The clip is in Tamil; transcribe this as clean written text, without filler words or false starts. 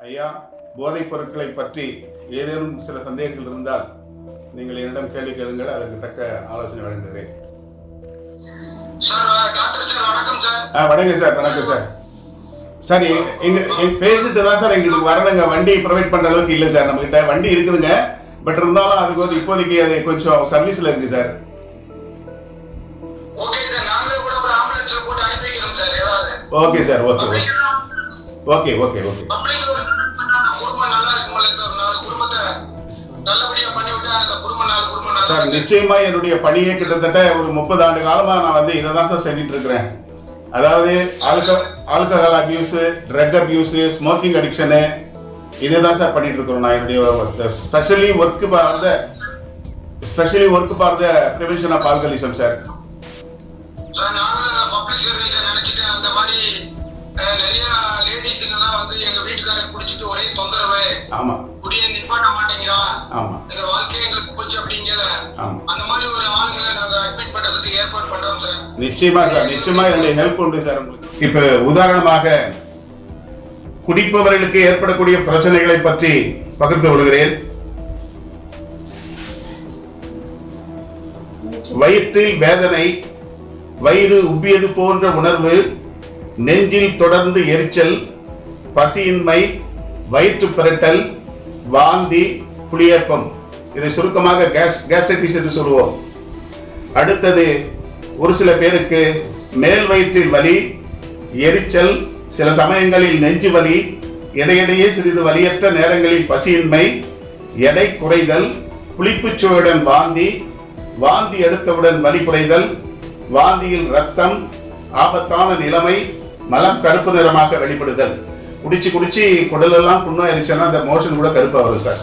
ஐயா, போதைப் பொருட்களை பற்றி ஏதேனும் சில சந்தேகங்கள் இருந்தால் நீங்கள் என்னிடம் கேள்வி கேளுங்கள், அதற்கு தக்க ஆலோசனை வழங்குகிறேன். வணக்கம் சார். வணக்கம் சார். சார் எங்க பேசிட்டு தான் சார் எங்களுக்கு வரணுங்க. வண்டி ப்ரொவைட் பண்ற அளவுக்கு இல்லை சார். நம்ம கிட்ட வண்டி இருக்குதுங்க, பட் இருந்தாலும் அதுக்கு வந்து இப்போதைக்கு அது கொஞ்சம் சர்வீஸ்ல இருக்கு சார். ஓகே சார், நாங்களே கூட ஒரு ஆம்புலன்ஸ்ல போட்டு அனுப்பி வைக்கிறோம் சார். ஏதாவது ஓகே சார். ஓகே. குடும்பம் நல்லா இருக்கும்ல சார். நாலு குடும்பத்தை நல்லபடியா பண்ணி விட்டா அந்த குடும்பம் நல்லா சார். நிச்சயமா என்னுடைய பணியே கிட்டத்தட்ட ஒரு 30 ஆண்டு காலமா நான் வந்து இதை தான் சார் செஞ்சுட்டு இருக்கிறேன். அதாவது alcohol abuse, drug abuse, smoking addiction, இதுதான் சார் பண்ணிட்டு இருக்கிறோம். நான் என்னுடைய specially work for the prevention of alcoholism sir. நாங்களும் பப்ளிக் சர்வீஸ் நினைச்சிட்டு அந்த மாதிரி நிறைய லேடிஸுங்கெல்லாம் வந்து எங்க வீட்டுக்காரர் குடிச்சிட்டு ஒரே தொந்தரவு, ஆமா, குடிய நிப்பாட்ட மாட்டேங்கிறான், ஆமா, எங்க வாழ்க்கையே எங்களுக்கு போச்சு அப்படிங்கிற அந்த மாதிரி ஒரு ஆளுங்களை நாங்க அட்மிட் பண்றதுக்கு ஏற்பாடு பண்றோம் சார். நிச்சயமா சார், நிச்சயமா என்னுடைய ஹெல்ப் உண்டு சார் உங்களுக்கு. இப்ப உதாரணமாக குடிப்பவர்களுக்கு ஏற்படக்கூடிய பிரச்சனைகளை பற்றி பகிர்ந்து கொள்கிறேன். வயிற்றில் வேதனை, வயிறு உப்பியது போன்ற உணர்வு, நெஞ்சில் தொடர்ந்து எரிச்சல், பசியின்மை, வயிற்று பிரட்டல், வாந்தி, புளியேப்பம், இதை சுருக்கமாக கேஸ்ட்ரைட்டிஸ் என்று சொல்லுவோம். அடுத்தது ஒரு சில பேருக்கு மேல் வயிற்றில் வலி, எரிச்சல், சில சமயங்களில் நெஞ்சு வலி, இடையிடையே சிறிது வலியற்ற நேரங்களில் பசியின்மை, எடை குறைதல், புளிப்புச்சுவையுடன் வாந்தி, வாந்தி எடுத்தவுடன் வலி குறைதல், வாந்தியில் ரத்தம், ஆபத்தான நிலைமை, மலம் கருப்பு நிறமாக வெளிப்படுதல். குடிச்சு குடலெல்லாம் புண்ணாயிருச்சுன்னா அந்த மோஷன் கூட கருப்பா வரும் சார்.